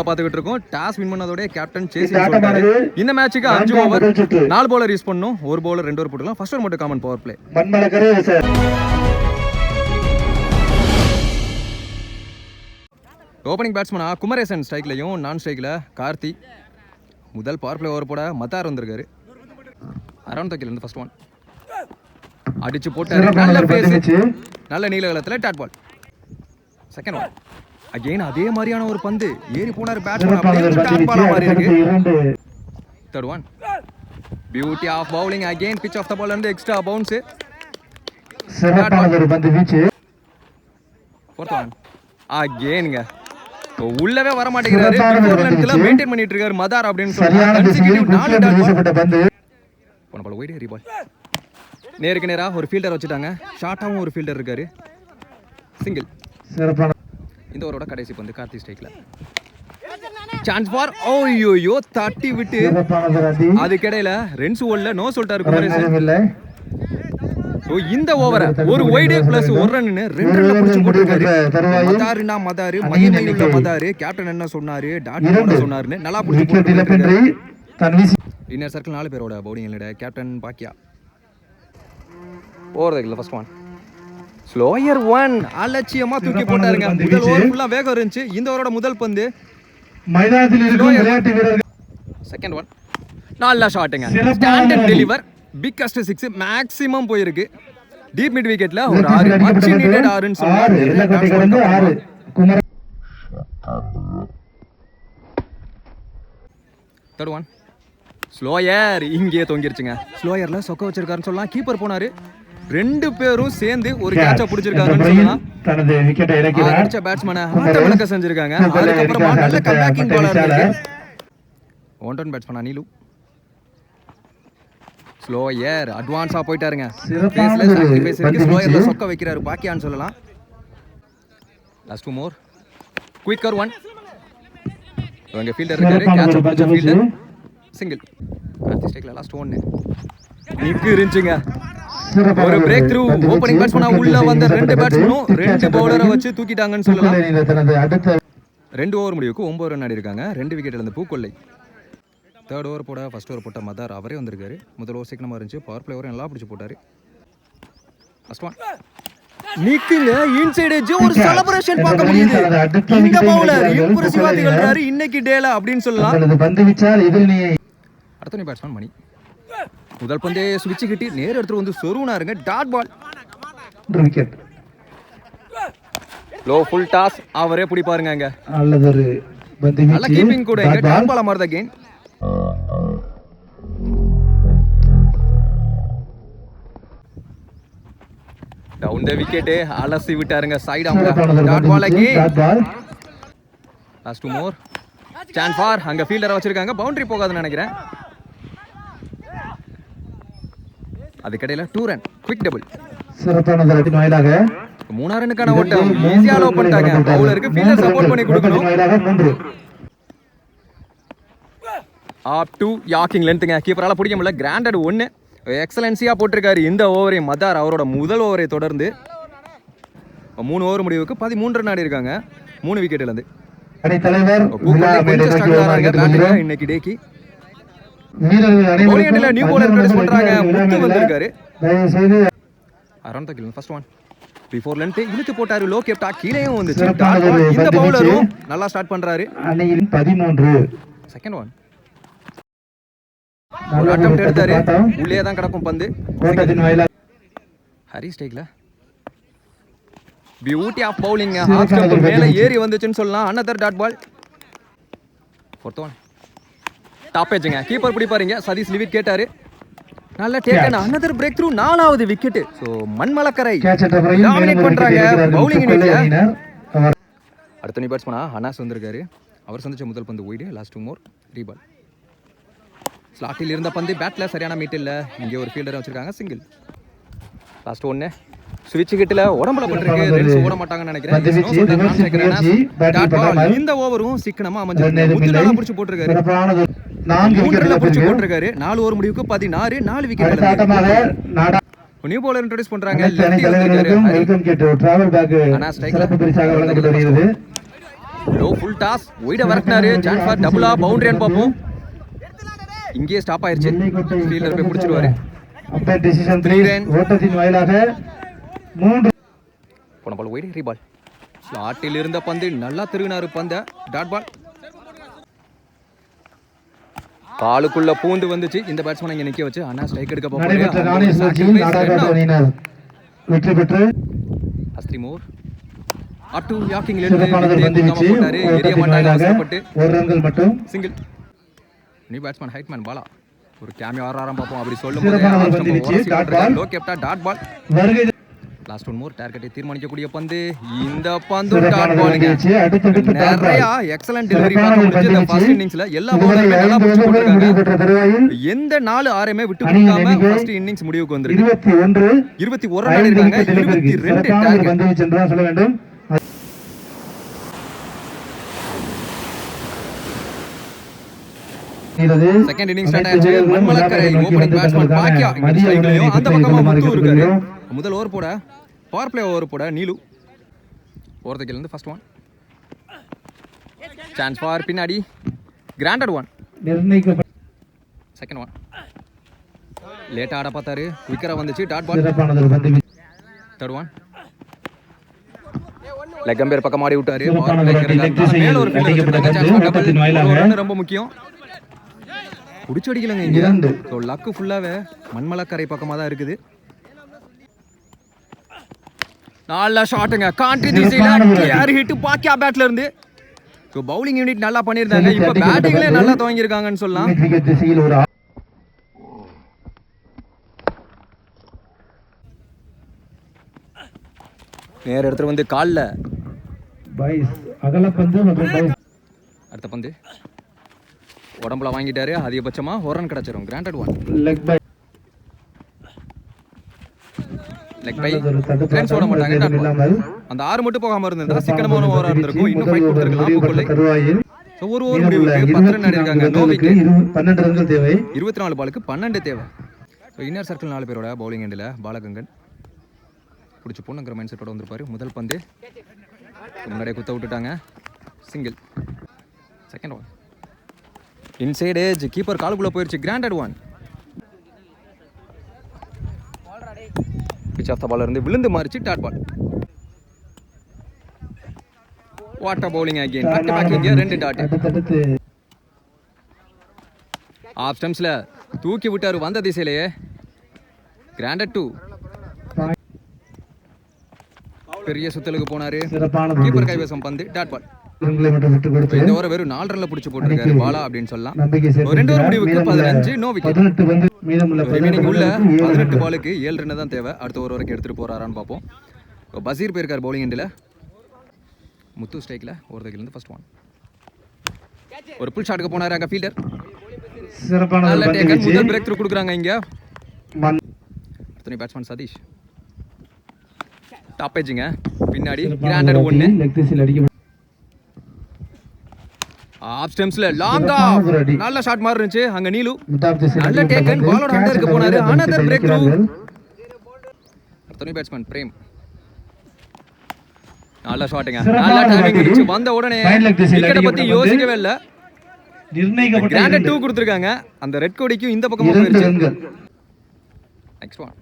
பாத்துக்கிட்டு இருக்கோம். Toss win பண்ணதோட captain chasing சொல்றாரு. இந்த மேட்சுக்கு 5 ஓவர் 4 பவுலர் யூஸ் பண்ணனும். ஒரு பவுலர் 2 ஓவர் போட்டுக்கலாம். ஃபர்ஸ்ட் ஓவர் மட்டும் காமன் பவர் பிளே. ஓப்பனிங் பேட்ஸ்மனா குமரேசன் ஸ்ட்ரைக்லயும் நான் ஸ்ட்ரைக்ல கார்த்தி. முதல் பவர் பிளே ஓவர் போட மத்தார் வந்திருக்காரு. அரௌண்ட் த கில் இருந்து ஃபர்ஸ்ட் ஒன் அடிச்சு போட்டாரு. நல்ல பேஸ், நல்ல நீலகலத்துல dot ball. Second one again அதே மாதிரியான ஒரு பந்து ஏறி போனாரு பேட்ஸ்மேன், அப்படியே டாட் பாலா மாறி இருக்கு. Third one beauty of bowling again pitch of the ball இருந்து எக்ஸ்ட்ரா பவுன்ஸ். சிறப்பான ஒரு பந்து வீச்சு. ஃபோர்த் ஒன் அகைன்ங்க உள்ளவே வர மாட்டேங்கிறாரு. பிஃபோர் லென்த்ல மெயின்டைன் பண்ணிட்டு இருக்காரு மதார் அப்படின்னு சொல்றாங்க. கன்சிக்யூட்டிவ் 4 டாட் பால் பந்து போன பால் வைட் ஏறி பால். நேருக்கு நேரா ஒரு ஃபீல்டர் வச்சிட்டாங்க. ஷார்ட்டாவும் ஒரு ஃபீல்டர் இருக்காரு. சிங்கிள். சிறப்பான இந்த ஓவரோட கடைசி பந்து கார்த்தி ஸ்ட்ரைக்ல. சான்ஸ் ஃபார் ஓய்யோ தட்டி விட்டு அதுக்கிடையில ரன்ஸ் ஓடல நோ சொல்லிட்டாரு குமரேசன். இந்த ஓவரை ஒரு வைடு பிளஸ் ஒரு ரன்னு 2 ரன்ல புடிச்சு போட்டுருக்காரு. மதாருனா மதாரு, மகிமை உள்ள மதாரு. கேப்டன் என்ன சொன்னாரு, டாட் என்ன சொன்னாருன்னு நல்லா புடிச்சு போட்டுருக்காரு. இன்னர் சர்க்கிள் 4 பேரோட பவுலிங் இல்ல. கேப்டன் பாக்கியா over the first one slower one அலட்சியமா தூக்கி போட்டாருங்க. முதல் ஓவர் ஃபுல்லா வேகம் இருந்துச்சு. இந்த ஓவரோட முதல் பந்து மைதானத்தில் இருக்கும் விளையாட்டு வீரர்கள். செகண்ட் ஒன் நல்ல ஷாட்டுங்க. ஸ்டாண்டர்ட் டெலிவர் பிக்கஸ்ட் 6 மேக்ஸிமம் போயிருக்கு. டீப் மிட் விக்கெட்ல ஒரு 6 மச் நீடட் 6 ன்னு சொல்றாரு. தேர்ட் ஒன் ஸ்லோயர் இங்கே தொங்கிருச்சுங்க. ஸ்லோயர்ல சொக்க வச்சிருக்காருன்னு சொல்லலாம். கீப்பர் போனாரு. 2 பேரும் சேர்ந்து ஒரு கேட்ச புடிச்சிருக்காங்கன்னு சொல்லலாம். தனது விக்கெட்டை இறக்கிறார். அடிச்ச பேட்ஸ்மேனை ஆட்டமலக்க செஞ்சிருக்காங்க. அதுக்கு அப்புறமா நல்ல கம்பேக்கிங் பாலர் இருக்கு. ஒன் ரன் பேட்ஸ்மேன் அனிலு ஸ்லோயர் அட்வான்ஸா போயிட்டாருங்க. பேஸ்ல சாக்ரிஃபைஸ் இருக்கு. ஸ்லோயர்ல சொக்க வைக்கிறாரு பாக்கியான்னு சொல்லலாம். லாஸ்ட் 2 மோர் குயிக்கர் ஒன். இவங்க ஃபீல்டர் இருக்காரு. கேட்ச் பிடிச்ச ஃபீல்டர் சிங்கிள். கார்த்தி ஸ்ட்ரைக்ல லாஸ்ட் 1 நிக்கு இருந்துச்சுங்க. ஒரு பிரேக் த்ரூ. ஓப்பனிங் பேட்ஸ்மேனா உள்ள வந்த 2 பேட்ஸ்மேனும் 2 பவுலரை வச்சு தூக்கிட்டாங்கன்னு சொல்லலாம். 2 ஓவர் முடிவுக்கு 9 ரன் ஆடி இருக்காங்க. 2 விக்கெட் இழந்த பூக்கொல்லை. தேர்ட் ஓவர் போட ஃபர்ஸ்ட் ஓவர் போட்ட மதார் அவரே வந்திருக்காரு. முதல் ஓவர் சீக்கிரமா இருந்துச்சு. பவர் பிளே ஓவர் நல்லா பிடிச்சு போட்டாரு. ஃபர்ஸ்ட் ஒன் நிக்குங்க இன்சைட் எட்ஜ் ஒரு செலிப்ரேஷன் பார்க்க முடியுது. இந்த பவுலர் இம்ப்ரெசிவா திகழ்றாரு இன்னைக்கு டேல அப்படின்னு சொல்லலாம். அடுத்த பேட்ஸ்மேன் மணி முதல் பந்தே ஸ்விட்ச் கிட்டி நேர் எடுத்து வந்து சொருனாருங்க. Dot ball wicket. Low full toss அவரே பிடிப்பாருங்க. அங்க நல்லதொரு பந்து நல்ல கீப்பிங் கூட. இங்க டாட் பால் மாறுது அகைன். டவுன் தி விக்கெட் அலசி விட்டாருங்க சைடு ஆம்ல. Dot ball again. Last 2 more chance for. அங்க ஃபீல்டரை வச்சிருக்காங்க. பவுண்டரி போகாதுன்னு நினைக்கிறேன். அதுக்கடையில 2 ரன் குவிக் டபுள். சிறப்பான தரத்தின் வாயிலாக 3 ரன்னுக்கான ஓட்டம் ஈஸியா லோ பண்ணிட்டாங்க. பவுலருக்கு ஃபீல்டர் சப்போர்ட் பண்ணி கொடுக்கணும். Up to யாக்கிங் லென்த்ங்க. கீப்பரால பிடிக்க முடியல. கிராண்டட் 1 எக்ஸலன்சியா போட்டிருக்காரு இந்த ஓவரை மதார். அவரோட முதல் ஓவரை தொடர்ந்து 3 ஓவர் முடிவுக்கு 13 ரன் ஆடி இருக்காங்க. 3 விக்கெட் இழந்து. இன்னைக்கு டேக்கி நியூ பவுலர் இன்ட்ரோ듀ஸ் பண்றாங்க. முத்து வந்திருக்காரு. அரௌண்ட் தி கில் ஃபர்ஸ்ட் ஒன் பிஃபோர் லென்த் இழுத்து போட்டாரு. லோ கேப்டா கீழேயும் வந்துச்சு. இந்த பவுலரும் நல்லா ஸ்டார்ட் பண்றாரு. அணியில் 13. செகண்ட் ஒன் ஒரு அட்டெம்ப்ட் எடுத்தாரு. உள்ளே தான் கிடக்கும் பந்து. ஹரி ஸ்ட்ரைக்ல beauty of bowling. Half stump மேல ஏறி வந்துச்சுன்னு சொல்லலாம். Another dot ball. Fourth one top ஏஜ்ங்க. கீப்பர் பிடிப்பாருங்க. சதீஷ் லிவிட் கேட்டாரு. நல்ல டேக்கன். Another breakthrough. 4வது விக்கெட். சோ மண்மலக்கரை டாமினேட் பண்றாங்க பவுலிங் யூனிட்ல. அடுத்த நியூ பேட்ஸ்மேனா அனாஸ் வந்திருக்காரு. அவர் சந்திச்ச முதல் பந்து வைடு. லாஸ்ட் 2 மோர் ரீபால். ஸ்லாட்டில் இருந்த பந்து பேட்ல சரியான மீட் இல்ல. இங்க ஒரு ஃபீல்டர் வச்சிருக்காங்க. சிங்கிள். லாஸ்ட் 1 ஸ்விட்ச் கிட்டல உடம்புல பண்றீங்க. ரன்ஸ் ஓட மாட்டாங்கன்னு நினைக்கிறேன். இந்த ஓவரும் சிக்கனமா அமைஞ்சிருக்கு. முத்துலால புடிச்சு போட்டுருக்காரு. 4 விக்கெட்ல புடிச்சு போட்டுருக்காரு. 4 ஓவர் முடிவுக்கு 16 4 விக்கெட். நியூ பவுலர் இன்ட்ரோ듀ஸ் பண்றாங்க. லெஃப்டி வந்திருக்காரு. வெல்கம் கேட் டிராவல் பேக். ஆனா ஸ்ட்ரைக்ல பிரிச்சாக வழங்கப்படுகிறது. லோ ஃபுல் டாஸ் ஒய்ட வரட்டினாரு. சான்ஸ் ஃபார் டபுளா பவுண்டரியான்னு பார்ப்போம். இங்கேயே ஸ்டாப் ஆயிருச்சு. ஃபீல்டர் போய் பிடிச்சிடுவாரு. ஓட்டத்தின் வாயிலாக 3 போன பால் ஒய்டு ரீபால். ஸ்லாட்டில் இருந்த பந்து நல்லா திருகினாரு பந்த. டாட் பால் காலுக்குள்ள பூந்து வந்துச்சு. இந்த பேட்ஸ்மேன் இங்க நிக்க வச்சு அண்ணா ஸ்ட்ரைக் எடுக்க போறாரு. வெற்றி பெற்று அஸ்திமோர் அட்டு யாக்கிங்ல இருந்து போட்டாரு. எரிய மாட்டாங்க அவசரப்பட்டு. ஒரு ரன்கள் மட்டும் சிங்கிள். நியூ பேட்ஸ்மேன் ஹைட்மேன் பாலா ஒரு கேமியோ ஆறாரம் பார்ப்போம். அப்படி சொல்லும்போது லோ கேப்டா dot ball. Last one more டார்கெட்டை தீர்மானிக்கக்கூடிய பந்து. இந்த பந்து டாட் பாலுங்க. நிறைய எக்ஸலன்ட் டெலிவரி பார்க்க முடிஞ்சு இந்த ஃபர்ஸ்ட் இன்னிங்ஸ்ல. எல்லா பவுலருமே நல்லா புடிச்சு போட்டுருக்காங்க. எந்த 4 ஆரையுமே விட்டு கொடுக்காம ஃபர்ஸ்ட் இன்னிங்ஸ் முடிவுக்கு வந்திருக்கு. 21 ரன் அடிச்சாங்க. 22 டார்கெட் வந்து சென்றா சொல்ல வேண்டும். செகண்ட் இன்னிங்ஸ் ஸ்டார்ட் ஆச்சு. மண்மலக்கரை ஓபனிங் பேட்ஸ்மேன் பாக்கியா இந்த ஸ்ட்ரைக்லயும் அந்த பக்கமா முத்து இருக்காரு. முதல் ஓவர் போட பவர் பிளே ஓவர் போட நீலு ஓவர்தக்கில இருந்து ஃபர்ஸ்ட் ஒன். சான்ஸ் ஃபார் பின்னாடி கிராண்டட் ஒன். செகண்ட் ஒன் லேட்டா ஆட பார்த்தாரு. குயிக்கரா வந்துச்சு. Dot ball. Third one leg umpire பக்கம் ஆடி விட்டாரு. மேல ஒரு ஃபீல்டர் ரொம்ப முக்கியம். புடிச்சு அடிக்கலங்க இங்க. சோ லக்கு ஃபுல்லாவே மண்மலக்கரை பக்கமா தான் இருக்குது. நல்ல ஷாட்டுங்க. காண்ட்ரி திசையில கிளியர் ஹிட் பாக்கியா பேட்ல இருந்து. சோ பவுலிங் யூனிட் நல்லா பண்ணிருந்தாங்க. இப்ப பேட்டிங்ல நல்லா துவங்கி இருக்காங்கன்னு சொல்லலாம். நேர இடத்துல வந்து கால்ல அகல பந்து மற்றும் அடுத்த பந்து உடம்புல வாங்கிட்டாரு. அதிகபட்சமா ஒரு ரன் கிடைச்சிரும். Granted one. Leg by runs ஓட மாட்டாங்க. அந்த 6 மட்டும் போகாம இருந்திருந்தா சிக்கனமான ஓவரா இருந்திருக்கும். இன்னும் ஃபைட் கொடுத்திருக்கலாம். சோ ஒரு ஓவர் முடிவுக்கு 10 ரன் அடிச்சிருக்காங்க. No wicket. 12 ரன்கள் தேவை. 24 பாலுக்கு 12 தேவை. சோ இன்னர் சர்க்கிள் 4 பேரோட பவுலிங் எண்ட்ல பாலகங்கன் புடிச்சு போணுங்கிற மைண்ட் செட்டோட வந்திருப்பாரு. முதல் பந்து முன்னாடியே குத்த விட்டுட்டாங்க. Single. Second one inside edge keeper காலுக்குள்ள போயிருச்சு. கிராண்டட் ஒன். பிச் ஆஃப் த பால் இருந்து விழுந்து மாறிச்சு. Dot ball. What a bowling again. Back to back இங்க 2 டாட். ஆஃப் ஸ்டம்ப்ஸ்ல தூக்கி விட்டாரு வந்த திசையிலேயே. கிராண்டட் 2. பெரிய சுத்தலுக்கு போனாரு. கீப்பர் கைவசம் பந்து. Dot ball. இந்த ஓவர் வெறும் 4 ரன்ல புடிச்சு போட்டுருக்காரு பாலா அப்படின்னு சொல்லலாம். 2 ஓவர் முடிவுக்கு 15 நோ விக்கெட். ரிமைனிங் உள்ள 18 பாலுக்கு 7 ரன் தான் தேவை. அடுத்த ஒரு ஓவருக்கு எடுத்துட்டு போறாரான்னு பார்ப்போம். பசீர் போயிருக்காரு பவுலிங் எண்ட்ல. முத்து ஸ்ட்ரைக்ல ஓவர்தக்கில இருந்து ஃபர்ஸ்ட் ஒன். ஒரு புல் ஷாட்டுக்கு போனாரு அங்க ஃபீல்டர். சிறப்பான முதல் பிரேக் த்ரூ கொடுக்குறாங்க இங்க. அடுத்த பேட்ஸ்மேன் சதீஷ். டாப் ஏஜ்ங்க பின்னாடி கிராண்டட் 1. ஆஃப் ஸ்டெம்ஸ்ல லாங் ஆஃப் நல்ல ஷாட் மாதிரி இருந்துச்சு. அங்க நீலு நல்ல டேக்கன் பாலோட அண்டருக்கு போனாரு. another break through. அடுத்த பேட்ஸ்மேன் பிரேம் நல்ல ஷாட்டுங்க. நல்ல டைமிங் இருந்துச்சு. வந்த உடனே விக்கெட் பத்தி யோசிக்கவே இல்ல. நிர்ணயிக்கப்பட்ட கிராண்டட் 2 கொடுத்திருக்காங்க. அந்த ரெட் கோடிக்கு இந்த பக்கமா போயிருச்சு. Next one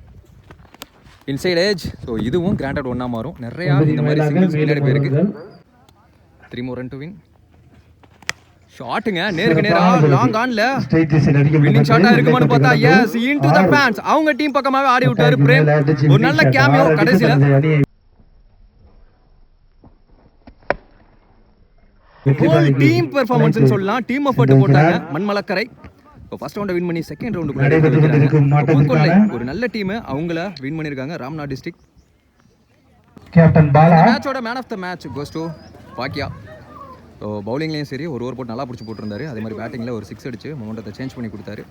inside age. So இதுவும் கிராண்டட் 1 மாறும். நிறைய இந்த மாதிரி சிங்கிள்ஸ் விளையாடி போயிருக்கு. 3 more run to win. ஷாட்டுங்க நேருக்கு நேரா லாங் ஆன்ல வின்னிங் ஷாட்டா இருக்குமான்னு பார்த்தா எஸ் இன்டு தி ஃபேன்ஸ். அவங்க டீம் பக்கமாவே ஆடி விட்டாரு பிரேம். ஒரு நல்ல கேமியோ கடைசில. ஹோல் டீம் பெர்ஃபார்மன்ஸ் னு சொல்லலாம். டீம் எஃபோர்ட் போட்டாங்க மண்மலக்கரை. ஃபர்ஸ்ட் ரவுண்ட வின் பண்ணி செகண்ட் ரவுண்டுக்குள்ள ஒரு நல்ல டீம் அவங்கள வின் பண்ணிருக்காங்க. ராம்நாத் டிஸ்ட்ரிக்ட். கேப்டன் பாலா மேட்சோட man of the match goes to பாக்கியா. ஸோ பவுலிங்லேயும் சரி ஒரு ஓவர் போட்டு நல்லா பிடிச்சி போட்டிருந்தாரு. அதே மாதிரி பேட்டிங்கில் ஒரு 6 அடிச்சு மொமெண்டத்தை சேஞ்ச் பண்ணி கொடுத்தாரு.